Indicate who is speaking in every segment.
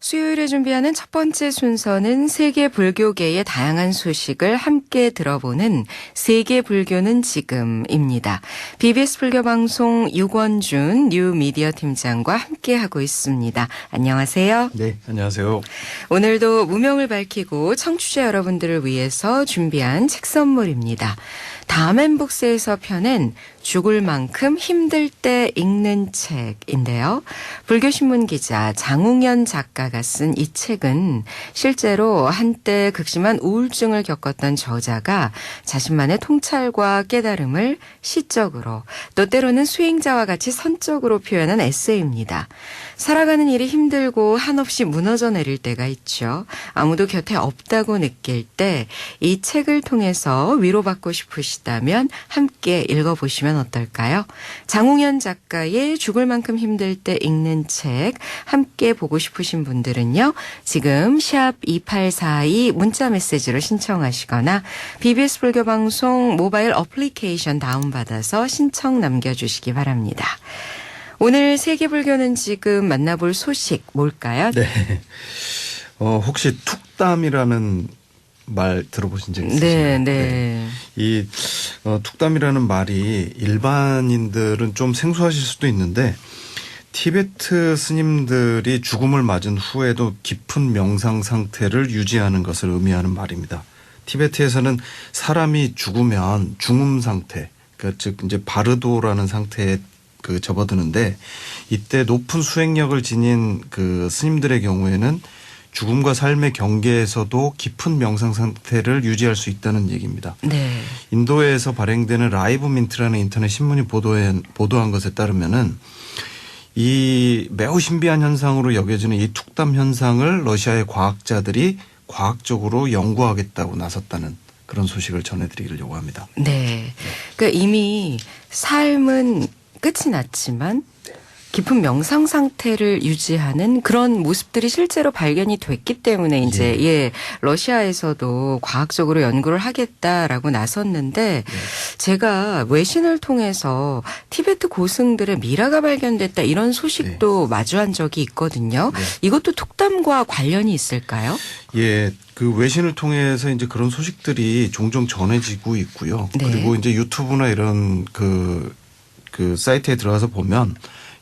Speaker 1: 수요일에 준비하는 첫 번째 순서는 세계 불교계의 다양한 소식을 함께 들어보는 세계 불교는 지금입니다. BBS 불교방송 유권준 뉴미디어 팀장과 함께하고 있습니다. 안녕하세요.
Speaker 2: 네, 안녕하세요.
Speaker 1: 오늘도 무명을 밝히고 청취자 여러분들을 위해서 준비한 책 선물입니다. 다멘북스에서 펴낸 죽을 만큼 힘들 때 읽는 책인데요. 불교신문 기자 장웅현 작가가 쓴 이 책은 실제로 한때 극심한 우울증을 겪었던 저자가 자신만의 통찰과 깨달음을 시적으로 또 때로는 수행자와 같이 선적으로 표현한 에세이입니다. 살아가는 일이 힘들고 한없이 무너져 내릴 때가 있죠. 아무도 곁에 없다고 느낄 때 이 책을 통해서 위로받고 싶으시다면 함께 읽어보시면 어떨까요? 장웅현 작가의 죽을 만큼 힘들 때 읽는 책 함께 보고 싶으신 분들은요. 지금 샵 2842 문자 메시지로 신청하시거나 BBS 불교방송 모바일 어플리케이션 다운받아서 신청 남겨주시기 바랍니다. 오늘 세계불교는 지금 만나볼 소식 뭘까요?
Speaker 2: 네. 혹시 툭담이라는 말 들어보신 적 있으신가요?
Speaker 1: 네.
Speaker 2: 이 툭담이라는 말이 일반인들은 좀 생소하실 수도 있는데 티베트 스님들이 죽음을 맞은 후에도 깊은 명상 상태를 유지하는 것을 의미하는 말입니다. 티베트에서는 사람이 죽으면 중음 상태, 그러니까 즉 이제 바르도라는 상태에 접어드는데 이때 높은 수행력을 지닌 그 스님들의 경우에는 죽음과 삶의 경계에서도 깊은 명상 상태를 유지할 수 있다는 얘기입니다.
Speaker 1: 네.
Speaker 2: 인도에서 발행되는 라이브 민트라는 인터넷 신문이 보도한 것에 따르면은 이 매우 신비한 현상으로 여겨지는 이 툭담 현상을 러시아의 과학자들이 과학적으로 연구하겠다고 나섰다는 그런 소식을 전해드리려고 합니다.
Speaker 1: 네. 그러니까 이미 삶은 끝이 났지만 깊은 명상 상태를 유지하는 그런 모습들이 실제로 발견이 됐기 때문에 이제 러시아에서도 과학적으로 연구를 하겠다라고 나섰는데 제가 외신을 통해서 티베트 고승들의 미라가 발견됐다 이런 소식도 마주한 적이 있거든요. 이것도 툭담과 관련이 있을까요?
Speaker 2: 예, 그 외신을 통해서 이제 그런 소식들이 종종 전해지고 있고요.
Speaker 1: 네.
Speaker 2: 그리고 이제 유튜브나 이런 그 사이트에 들어가서 보면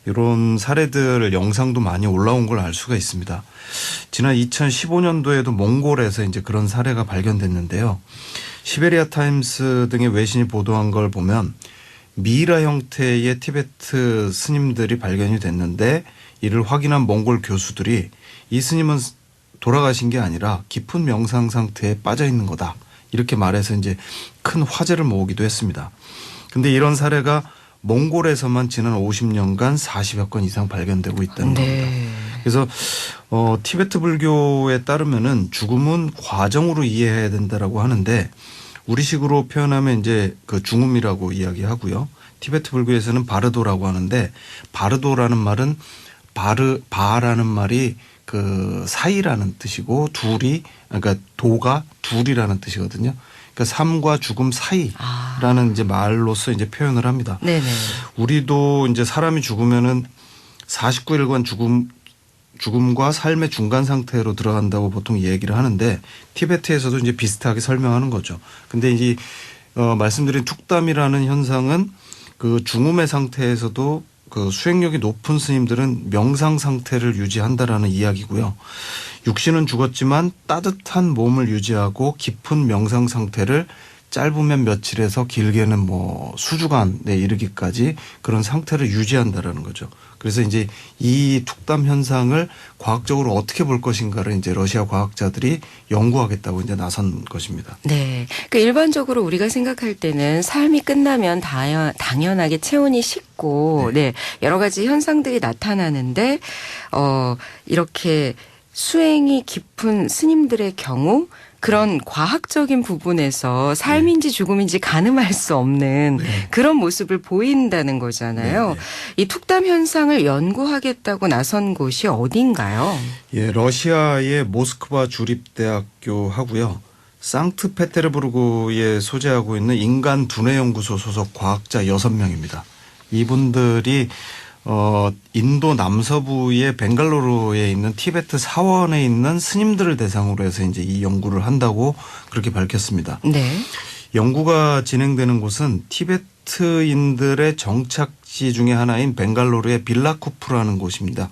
Speaker 2: 이런 사례들 영상도 많이 올라온 걸 알 수가 있습니다. 지난 2015년도에도 몽골에서 이제 그런 사례가 발견됐는데요. 시베리아 타임스 등의 외신이 보도한 걸 보면 미이라 형태의 티베트 스님들이 발견이 됐는데 이를 확인한 몽골 교수들이 이 스님은 돌아가신 게 아니라 깊은 명상 상태에 빠져 있는 거다. 이렇게 말해서 이제 큰 화제를 모으기도 했습니다. 근데 이런 사례가 몽골에서만 지난 50년간 40여 건 이상 발견되고 있다는 겁니다. 그래서 티베트 불교에 따르면은 죽음은 과정으로 이해해야 된다라고 하는데 우리식으로 표현하면 이제 그 중음이라고 이야기하고요. 티베트 불교에서는 바르도라고 하는데 바르도라는 말은 바라는 말이 그 사이라는 뜻이고 그러니까 도가 둘이라는 뜻이거든요. 그러니까 삶과 죽음 사이라는 이제 말로서 이제 표현을 합니다.
Speaker 1: 네네.
Speaker 2: 우리도 이제 사람이 죽으면은 49일간 죽음과 삶의 중간 상태로 들어간다고 보통 얘기를 하는데 티베트에서도 이제 비슷하게 설명하는 거죠. 근데 이제 말씀드린 툭담이라는 현상은 그 중음의 상태에서도 그 수행력이 높은 스님들은 명상 상태를 유지한다라는 이야기고요. 육신은 죽었지만 따뜻한 몸을 유지하고 깊은 명상 상태를 짧으면 며칠에서 길게는 뭐 수주간에 이르기까지 그런 상태를 유지한다라는 거죠. 그래서 이제 이 툭담 현상을 과학적으로 어떻게 볼 것인가를 이제 러시아 과학자들이 연구하겠다고 이제 나선 것입니다.
Speaker 1: 네. 그러니까 일반적으로 우리가 생각할 때는 삶이 끝나면 당연하게 체온이 식고 여러 가지 현상들이 나타나는데 이렇게 수행이 깊은 스님들의 경우 그런 과학적인 부분에서 삶인지 죽음인지 가늠할 수 없는 그런 모습을 보인다는 거잖아요. 이 툭담 현상을 연구하겠다고 나선 곳이 어딘가요?
Speaker 2: 예, 러시아의 모스크바 주립대학교 하고요. 상트페테르부르크에 소재하고 있는 인간 두뇌연구소 소속 과학자 6명입니다. 이분들이 인도 남서부의 벵갈루루에 있는 티베트 사원에 있는 스님들을 대상으로 해서 이제 이 연구를 한다고 그렇게 밝혔습니다.
Speaker 1: 네.
Speaker 2: 연구가 진행되는 곳은 티베트인들의 정착지 중에 하나인 벵갈루루의 빌라쿠프라는 곳입니다.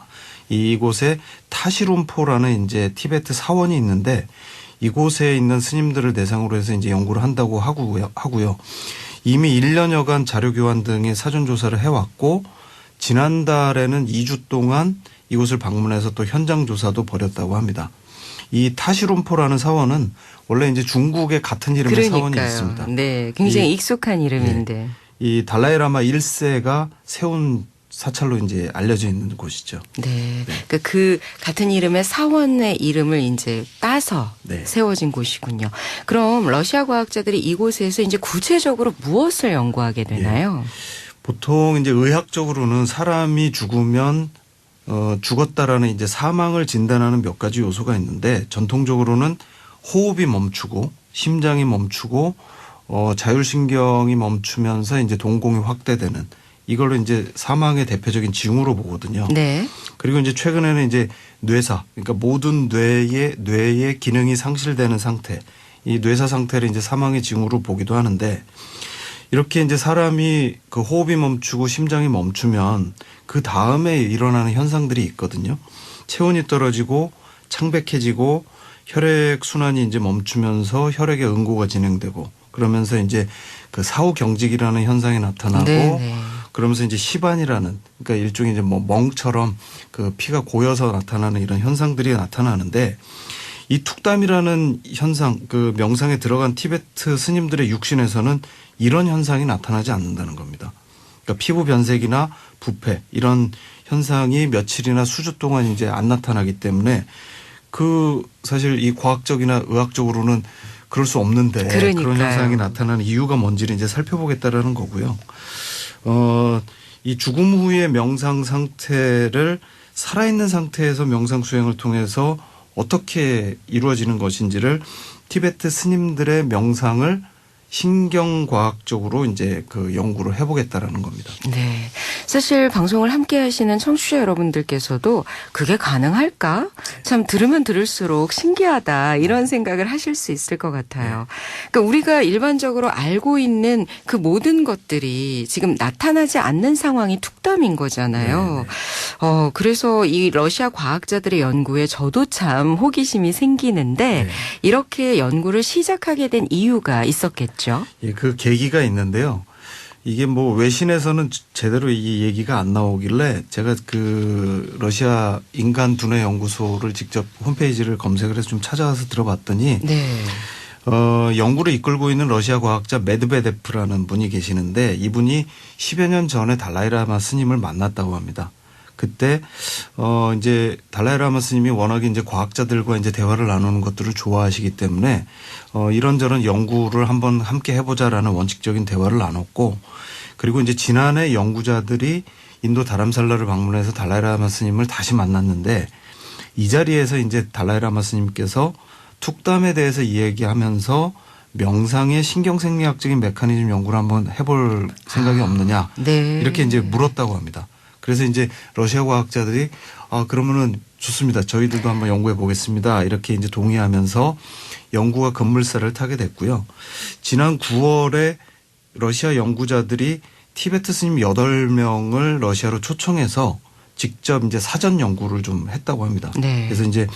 Speaker 2: 이곳에 타시룸포라는 이제 티베트 사원이 있는데 이곳에 있는 스님들을 대상으로 해서 이제 연구를 한다고 하고요. 이미 1년여간 자료 교환 등의 사전 조사를 해왔고 지난달에는 2주 동안 이곳을 방문해서 또 현장 조사도 벌였다고 합니다. 이 타시룸포라는 사원은 원래 이제 중국의 같은 이름의 사원이 있습니다.
Speaker 1: 네, 굉장히 익숙한 이름인데.
Speaker 2: 이 달라이라마 1세가 세운 사찰로 이제 알려져 있는 곳이죠.
Speaker 1: 네. 그 같은 이름의 사원의 이름을 이제 따서
Speaker 2: 네.
Speaker 1: 세워진 곳이군요. 그럼 러시아 과학자들이 이곳에서 이제 구체적으로 무엇을 연구하게 되나요?
Speaker 2: 보통 이제 의학적으로는 사람이 죽으면 죽었다라는 이제 사망을 진단하는 몇 가지 요소가 있는데 전통적으로는 호흡이 멈추고 심장이 멈추고 자율신경이 멈추면서 이제 동공이 확대되는 이걸로 이제 사망의 대표적인 징후로 보거든요.
Speaker 1: 네.
Speaker 2: 그리고 이제 최근에는 이제 뇌사, 그러니까 모든 뇌의 기능이 상실되는 상태, 이 뇌사 상태를 이제 사망의 징후로 보기도 하는데 이렇게 이제 사람이 그 호흡이 멈추고 심장이 멈추면 그 다음에 일어나는 현상들이 있거든요. 체온이 떨어지고 창백해지고 혈액 순환이 이제 멈추면서 혈액의 응고가 진행되고 그러면서 이제 그 사후경직이라는 현상이 나타나고
Speaker 1: 네네.
Speaker 2: 그러면서 이제 시반이라는 그러니까 일종의 이제 뭐 멍처럼 그 피가 고여서 나타나는 이런 현상들이 나타나는데 이 툭담이라는 현상 그 명상에 들어간 티베트 스님들의 육신에서는 이런 현상이 나타나지 않는다는 겁니다. 그러니까 피부 변색이나 부패 이런 현상이 며칠이나 수주 동안 이제 안 나타나기 때문에 그 사실 이 과학적이나 의학적으로는 그럴 수 없는데
Speaker 1: 그러니까요.
Speaker 2: 그런 현상이 나타나는 이유가 뭔지를 이제 살펴보겠다라는 거고요. 이 죽음 후의 명상 상태를 살아있는 상태에서 명상 수행을 통해서 어떻게 이루어지는 것인지를 티베트 스님들의 명상을 신경과학적으로 이제 그 연구를 해보겠다라는 겁니다.
Speaker 1: 네. 사실 방송을 함께 하시는 청취자 여러분들께서도 그게 가능할까? 참 들으면 들을수록 신기하다 이런 생각을 하실 수 있을 것 같아요. 그러니까 우리가 일반적으로 알고 있는 그 모든 것들이 지금 나타나지 않는 상황이 툭담인 거잖아요. 그래서 이 러시아 과학자들의 연구에 저도 참 호기심이 생기는데 이렇게 연구를 시작하게 된 이유가 있었겠죠.
Speaker 2: 예, 그 계기가 있는데요. 이게 뭐 외신에서는 제대로 이 얘기가 안 나오길래 제가 그 러시아 인간 두뇌 연구소를 직접 홈페이지를 검색을 해서 좀 찾아와서 들어봤더니
Speaker 1: 네.
Speaker 2: 연구를 이끌고 있는 러시아 과학자 메드베데프라는 분이 계시는데 이분이 10여 년 전에 달라이라마 스님을 만났다고 합니다. 그때 이제 달라이라마 스님이 워낙에 이제 과학자들과 이제 대화를 나누는 것들을 좋아하시기 때문에 이런저런 연구를 한번 함께 해보자라는 원칙적인 대화를 나눴고 그리고 이제 지난해 연구자들이 인도 다람살라를 방문해서 달라이라마 스님을 다시 만났는데 이 자리에서 이제 달라이라마 스님께서 툭담에 대해서 이야기하면서 명상의 신경생리학적인 메커니즘 연구를 한번 해볼 생각이 없느냐
Speaker 1: 네.
Speaker 2: 이렇게 이제 물었다고 합니다. 그래서 이제 러시아 과학자들이 그러면은 좋습니다. 저희들도 한번 연구해 보겠습니다. 이렇게 이제 동의하면서 연구가 급물살을 타게 됐고요. 지난 9월에 러시아 연구자들이 티베트 스님 8명을 러시아로 초청해서 직접 이제 사전 연구를 좀 했다고 합니다.
Speaker 1: 네.
Speaker 2: 그래서 이제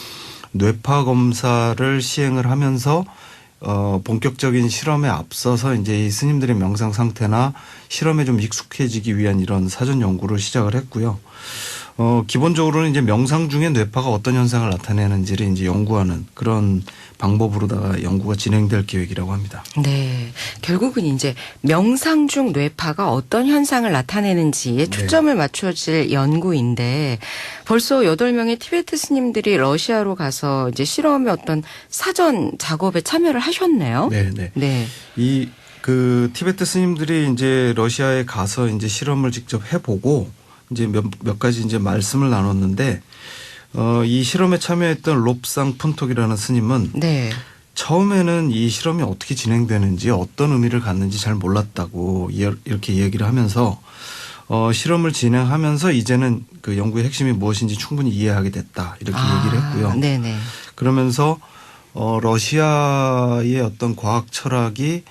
Speaker 2: 뇌파 검사를 시행을 하면서 본격적인 실험에 앞서서 이제 이 스님들의 명상 상태나 실험에 좀 익숙해지기 위한 이런 사전 연구를 시작을 했고요. 기본적으로는 이제 명상 중에 뇌파가 어떤 현상을 나타내는지를 이제 연구하는 그런 방법으로다가 연구가 진행될 계획이라고 합니다.
Speaker 1: 네. 결국은 이제 명상 중 뇌파가 어떤 현상을 나타내는지에 초점을 맞춰질 연구인데 벌써 8명의 티베트 스님들이 러시아로 가서 이제 실험의 어떤 사전 작업에 참여를 하셨네요.
Speaker 2: 네.
Speaker 1: 네.
Speaker 2: 이 그 티베트 스님들이 이제 러시아에 가서 이제 실험을 직접 해보고 이제 몇 가지 이제 말씀을 나눴는데 이 실험에 참여했던 롭상 푼톡이라는 스님은
Speaker 1: 네.
Speaker 2: 처음에는 이 실험이 어떻게 진행되는지 어떤 의미를 갖는지 잘 몰랐다고 이렇게 얘기를 하면서 실험을 진행하면서 이제는 그 연구의 핵심이 무엇인지 충분히 이해하게 됐다. 이렇게 얘기를 했고요.
Speaker 1: 네네.
Speaker 2: 그러면서 러시아의 어떤 과학 철학이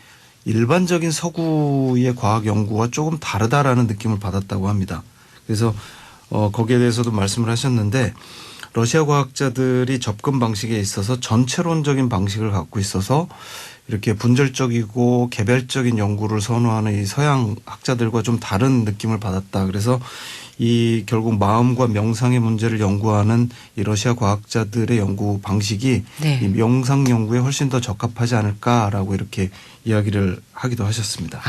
Speaker 2: 일반적인 서구의 과학 연구와 조금 다르다라는 느낌을 받았다고 합니다. 그래서 거기에 대해서도 말씀을 하셨는데 러시아 과학자들이 접근 방식에 있어서 전체론적인 방식을 갖고 있어서 이렇게 분절적이고 개별적인 연구를 선호하는 이 서양 학자들과 좀 다른 느낌을 받았다. 그래서 이 결국 마음과 명상의 문제를 연구하는 이 러시아 과학자들의 연구 방식이
Speaker 1: 네.
Speaker 2: 이 명상 연구에 훨씬 더 적합하지 않을까라고 이렇게 이야기를 하기도 하셨습니다.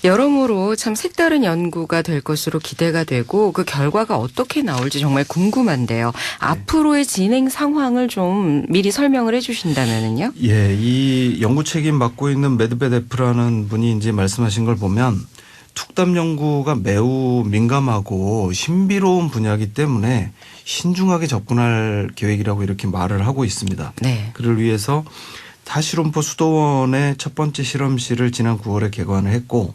Speaker 1: 여러모로 참 색다른 연구가 될 것으로 기대가 되고 그 결과가 어떻게 나올지 정말 궁금한데요. 앞으로의 진행 상황을 좀 미리 설명을 해 주신다면은요.
Speaker 2: 예, 이 연구 책임 맡고 있는 메드베데프라는 분이 이제 말씀하신 걸 보면 툭담 연구가 매우 민감하고 신비로운 분야이기 때문에 신중하게 접근할 계획이라고 이렇게 말을 하고 있습니다.
Speaker 1: 네.
Speaker 2: 그를 위해서 타시론포 수도원의 첫 번째 실험실을 지난 9월에 개관을 했고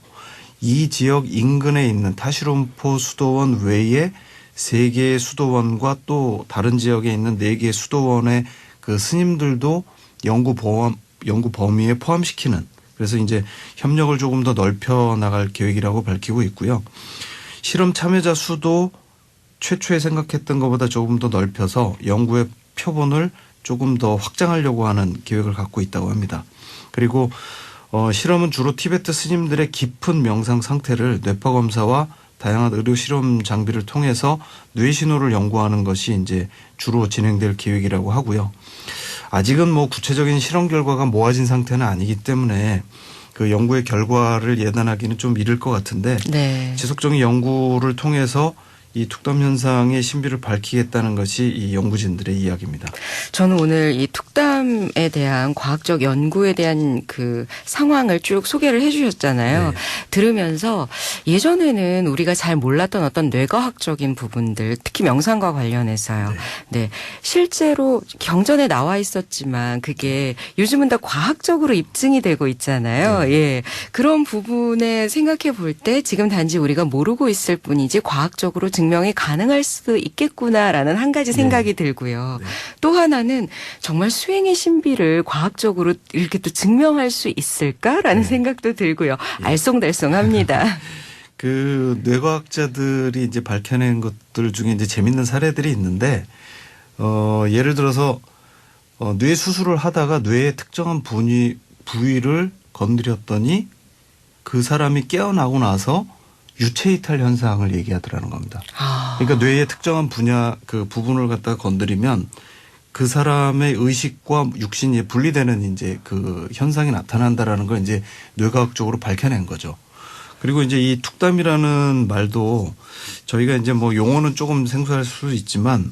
Speaker 2: 이 지역 인근에 있는 타시론포 수도원 외에 3개의 수도원과 또 다른 지역에 있는 4개의 수도원의 그 스님들도 연구 범위에 포함시키는 그래서 이제 협력을 조금 더 넓혀 나갈 계획이라고 밝히고 있고요. 실험 참여자 수도 최초에 생각했던 것보다 조금 더 넓혀서 연구의 표본을 조금 더 확장하려고 하는 계획을 갖고 있다고 합니다. 그리고 실험은 주로 티베트 스님들의 깊은 명상 상태를 뇌파 검사와 다양한 의료 실험 장비를 통해서 뇌 신호를 연구하는 것이 이제 주로 진행될 계획이라고 하고요. 아직은 뭐 구체적인 실험 결과가 모아진 상태는 아니기 때문에 그 연구의 결과를 예단하기는 좀 이를 것 같은데
Speaker 1: 네.
Speaker 2: 지속적인 연구를 통해서 이 툭담 현상의 신비를 밝히겠다는 것이 이 연구진들의 이야기입니다.
Speaker 1: 저는 오늘 이 툭담에 대한 과학적 연구에 대한 그 상황을 쭉 소개를 해 주셨잖아요.
Speaker 2: 네.
Speaker 1: 들으면서 예전에는 우리가 잘 몰랐던 어떤 뇌과학적인 부분들, 특히 명상과 관련해서요. 네. 실제로 경전에 나와 있었지만 그게 요즘은 다 과학적으로 입증이 되고 있잖아요.
Speaker 2: 네.
Speaker 1: 예. 그런 부분에 생각해 볼 때 지금 단지 우리가 모르고 있을 뿐이지 과학적으로 증명이 가능할 수도 있겠구나라는 한 가지 생각이 들고요.
Speaker 2: 네.
Speaker 1: 또 하나는 정말 수행의 신비를 과학적으로 이렇게 또 증명할 수 있을까라는 생각도 들고요. 알쏭달쏭합니다.
Speaker 2: 그 뇌과학자들이 이제 밝혀낸 것들 중에 이제 재밌는 사례들이 있는데 예를 들어서 뇌 수술을 하다가 뇌의 특정한 부위를 건드렸더니 그 사람이 깨어나고 나서 유체 이탈 현상을 얘기하더라는 겁니다. 그러니까 뇌의 특정한 분야 그 부분을 갖다가 건드리면 그 사람의 의식과 육신이 분리되는 이제 그 현상이 나타난다라는 걸 이제 뇌과학적으로 밝혀낸 거죠. 그리고 이제 이 툭담이라는 말도 저희가 이제 뭐 용어는 조금 생소할 수도 있지만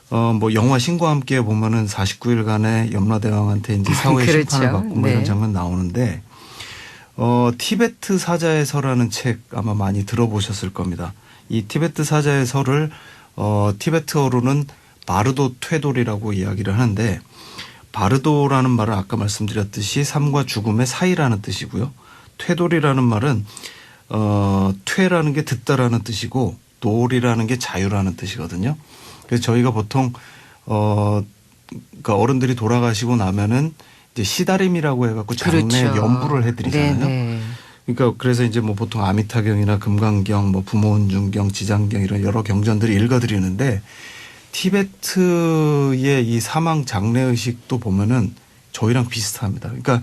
Speaker 2: 뭐 영화 신과 함께 보면은 49일간의 염라대왕한테 이제 사후의
Speaker 1: 그렇죠.
Speaker 2: 심판을 받고 뭐
Speaker 1: 네.
Speaker 2: 이런 장면 나오는데 티베트 사자의 서라는 책 아마 많이 들어보셨을 겁니다. 이 티베트 사자의 서를 티베트어로는 바르도 퇴돌이라고 이야기를 하는데 바르도라는 말은 아까 말씀드렸듯이 삶과 죽음의 사이라는 뜻이고요. 퇴돌이라는 말은 퇴라는 게 듣다라는 뜻이고 돌이라는 게 자유라는 뜻이거든요. 그래서 저희가 보통 그러니까 어른들이 돌아가시고 나면은 이제 시다림이라고 해갖고 장례
Speaker 1: 그렇죠.
Speaker 2: 연부를 해드리잖아요.
Speaker 1: 네네.
Speaker 2: 그러니까 그래서 이제 뭐 보통 아미타경이나 금강경, 뭐 부모운중경, 지장경 이런 여러 경전들을 읽어드리는데 티베트의 이 사망 장례 의식도 보면은 저희랑 비슷합니다. 그러니까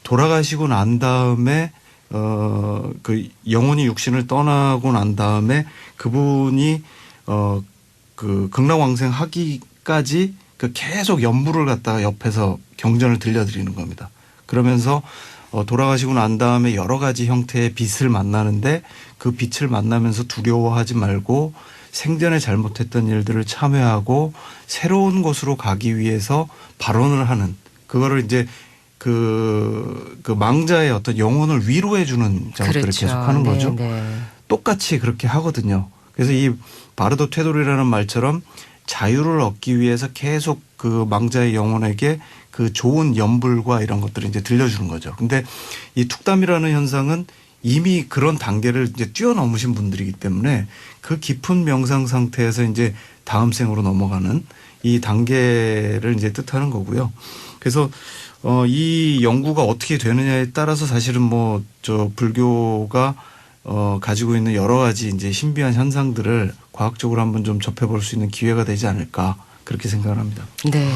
Speaker 2: 돌아가시고 난 다음에 그 영혼이 육신을 떠나고 난 다음에 그분이 그 극락왕생하기까지 그 계속 연부를 갖다가 옆에서 경전을 들려드리는 겁니다. 그러면서 돌아가시고 난 다음에 여러 가지 형태의 빛을 만나는데 그 빛을 만나면서 두려워하지 말고 생전에 잘못했던 일들을 참회하고 새로운 곳으로 가기 위해서 발언을 하는 그거를 이제 그 망자의 어떤 영혼을 위로해 주는 작업들을
Speaker 1: 그렇죠.
Speaker 2: 계속 하는 거죠.
Speaker 1: 네네.
Speaker 2: 똑같이 그렇게 하거든요. 그래서 이 바르도 퇴돌이라는 말처럼 자유를 얻기 위해서 계속 그 망자의 영혼에게 그 좋은 연불과 이런 것들을 이제 들려주는 거죠. 근데 이 툭담이라는 현상은 이미 그런 단계를 이제 뛰어넘으신 분들이기 때문에 그 깊은 명상 상태에서 이제 다음 생으로 넘어가는 이 단계를 이제 뜻하는 거고요. 그래서 이 연구가 어떻게 되느냐에 따라서 사실은 뭐 저 불교가 가지고 있는 여러 가지 이제 신비한 현상들을 과학적으로 한번 좀 접해볼 수 있는 기회가 되지 않을까 그렇게 생각을 합니다.
Speaker 1: 네.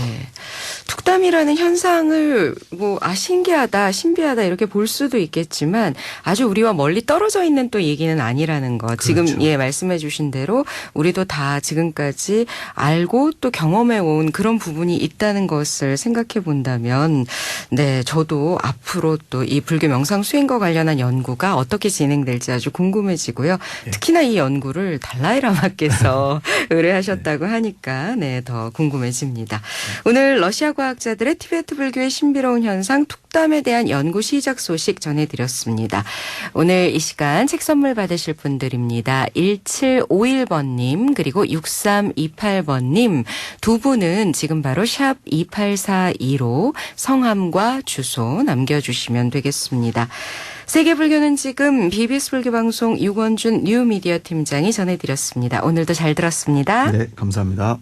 Speaker 1: 툭담이라는 현상을 뭐 신기하다, 신비하다 이렇게 볼 수도 있겠지만 아주 우리와 멀리 떨어져 있는 또 얘기는 아니라는 거. 지금
Speaker 2: 그렇죠.
Speaker 1: 말씀해 주신 대로 우리도 다 지금까지 알고 또 경험해 온 그런 부분이 있다는 것을 생각해 본다면 네, 저도 앞으로 또 이 불교 명상 수행과 관련한 연구가 어떻게 진행될지 아주 궁금해지고요.
Speaker 2: 네.
Speaker 1: 특히나 이 연구를 달라이라마께서 의뢰하셨다고 하니까 네, 더 궁금해집니다. 오늘 러시아 과학자들의 티베트 불교의 신비로운 현상 툭담에 대한 연구 시작 소식 전해드렸습니다. 오늘 이 시간 책 선물 받으실 분들입니다. 1751번님 그리고 6328번님 두 분은 지금 바로 샵 2842로 성함과 주소 남겨주시면 되겠습니다. 세계불교는 지금 BBS 불교방송 유건준 뉴미디어 팀장이 전해드렸습니다. 오늘도 잘 들었습니다.
Speaker 2: 네, 감사합니다.